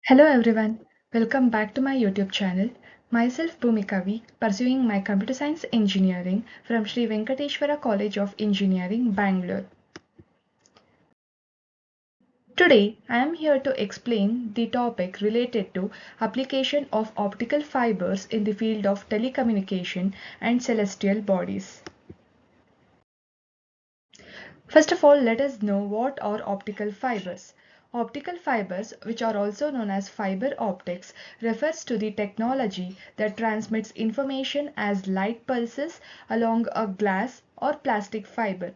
Hello everyone, welcome back to my YouTube channel. Myself Bhumikavi, pursuing my computer science engineering from Sri Venkateshwara College of Engineering, Bangalore. Today I am here to explain the topic related to application of optical fibers in the field of telecommunication and celestial bodies. First of all, let us know what are optical fibers. Optical fibers, which are also known as fiber optics, refers to the technology that transmits information as light pulses along a glass or plastic fiber.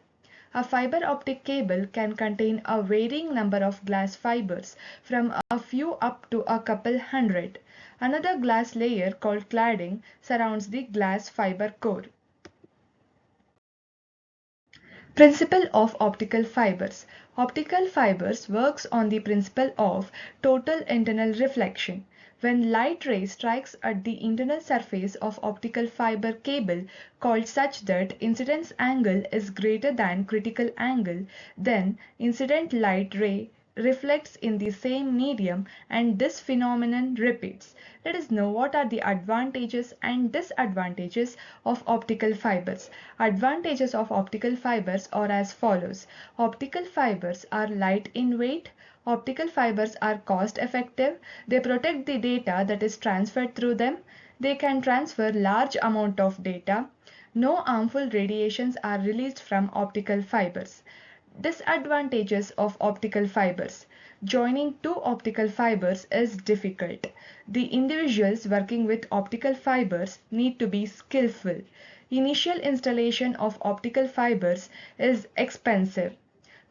A fiber optic cable can contain a varying number of glass fibers, from a few up to a couple hundred. Another glass layer called cladding surrounds the glass fiber core. Principle of optical fibers. Optical fibers works on the principle of total internal reflection. When light ray strikes at the internal surface of optical fiber cable called such that incidence angle is greater than critical angle, then incident light ray reflects in the same medium and this phenomenon repeats. Let us know what are the advantages and disadvantages of optical fibers. Advantages of optical fibers are as follows. Optical fibers are light in weight. Optical fibers are cost effective. They protect the data that is transferred through them. They can transfer large amount of data. No harmful radiations are released from optical fibers. Disadvantages of optical fibers. Joining two optical fibers is difficult. The individuals working with optical fibers need to be skillful. Initial installation of optical fibers is expensive.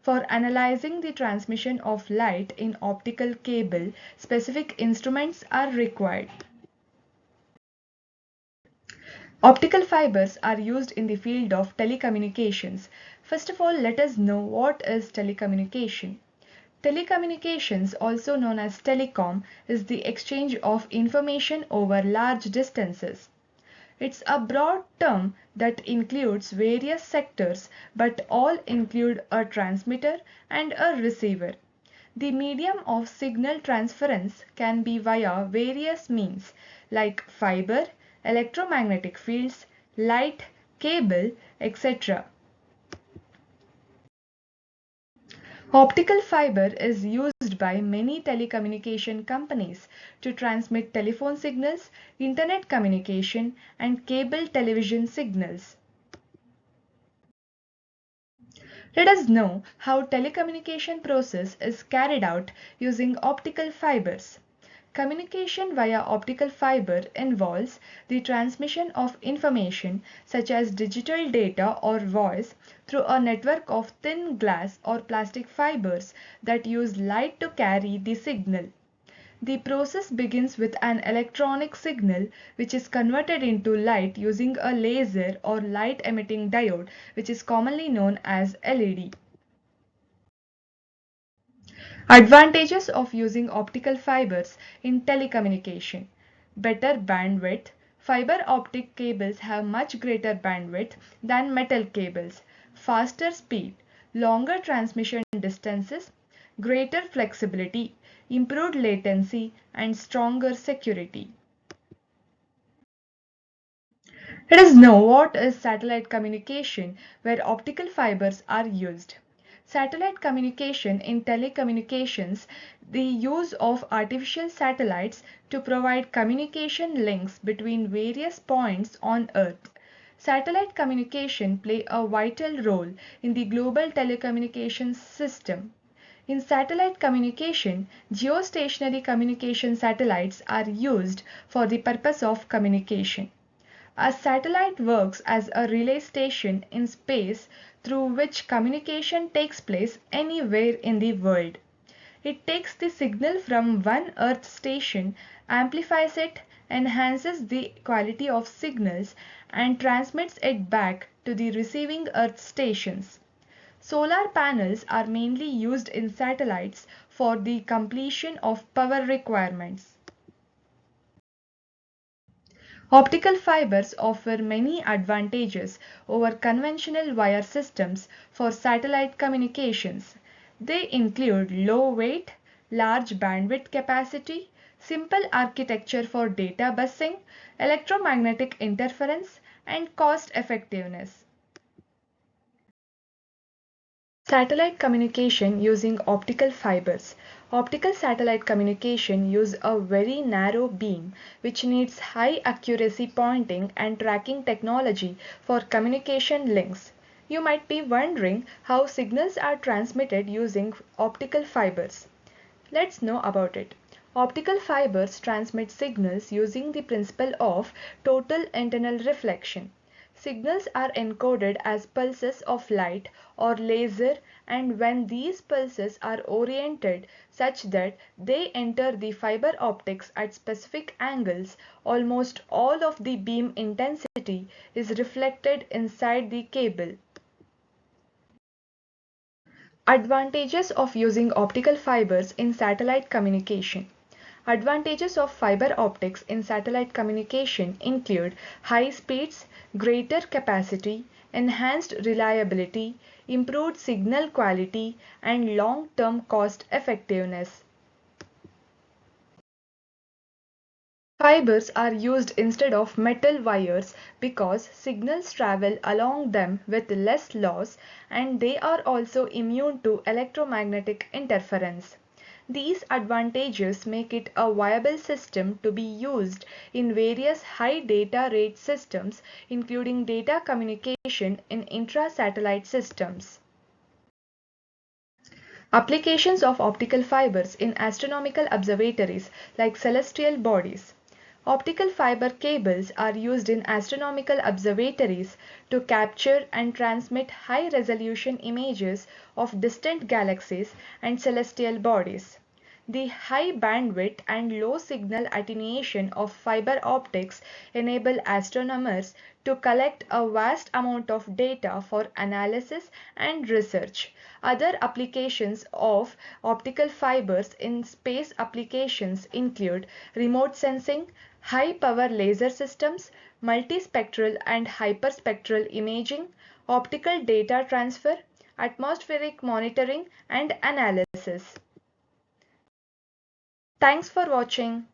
For analyzing the transmission of light in optical cable, specific instruments are required. Optical fibers are used in the field of telecommunications. First of all, let us know what is telecommunication. Telecommunications, also known as telecom, is the exchange of information over large distances. It's a broad term that includes various sectors, but all include a transmitter and a receiver. The medium of signal transference can be via various means like fiber, electromagnetic fields, light, cable, etc. Optical fiber is used by many telecommunication companies to transmit telephone signals, internet communication, and cable television signals. Let us know how telecommunication process is carried out using optical fibers. Communication via optical fiber involves the transmission of information such as digital data or voice through a network of thin glass or plastic fibers that use light to carry the signal. The process begins with an electronic signal which is converted into light using a laser or light emitting diode, which is commonly known as LED. Advantages of using optical fibers in telecommunication. Better bandwidth. Fiber optic cables have much greater bandwidth than metal cables. Faster speed. Longer transmission distances. Greater flexibility. Improved latency and stronger security. Let us know what is satellite communication where optical fibers are used. Satellite communication in telecommunications, the use of artificial satellites to provide communication links between various points on Earth. Satellite communication play a vital role in the global telecommunications system. In satellite communication, geostationary communication satellites are used for the purpose of communication. A satellite works as a relay station in space through which communication takes place anywhere in the world. It takes the signal from one Earth station, amplifies it, enhances the quality of signals, and transmits it back to the receiving Earth stations. Solar panels are mainly used in satellites for the completion of power requirements. Optical fibers offer many advantages over conventional wire systems for satellite communications. They include low weight, large bandwidth capacity, simple architecture for data busing, electromagnetic interference, and cost effectiveness. Satellite communication using optical fibers. Optical satellite communication use a very narrow beam which needs high accuracy pointing and tracking technology for communication links. You might be wondering how signals are transmitted using optical fibers. Let's know about it. Optical fibers transmit signals using the principle of total internal reflection. Signals are encoded as pulses of light or laser, and when these pulses are oriented such that they enter the fiber optics at specific angles, almost all of the beam intensity is reflected inside the cable. Advantages of using optical fibers in satellite communication. Advantages of fiber optics in satellite communication include high speeds, greater capacity, enhanced reliability, improved signal quality, and long-term cost effectiveness. Fibers are used instead of metal wires because signals travel along them with less loss, and they are also immune to electromagnetic interference. These advantages make it a viable system to be used in various high data rate systems, including data communication in intra-satellite systems. Applications of optical fibers in astronomical observatories like celestial bodies. Optical fiber cables are used in astronomical observatories to capture and transmit high-resolution images of distant galaxies and celestial bodies. The high bandwidth and low signal attenuation of fiber optics enable astronomers to collect a vast amount of data for analysis and research. Other applications of optical fibers in space applications include remote sensing, high power laser systems, multispectral and hyperspectral imaging, optical data transfer, atmospheric monitoring and analysis. Thanks for watching.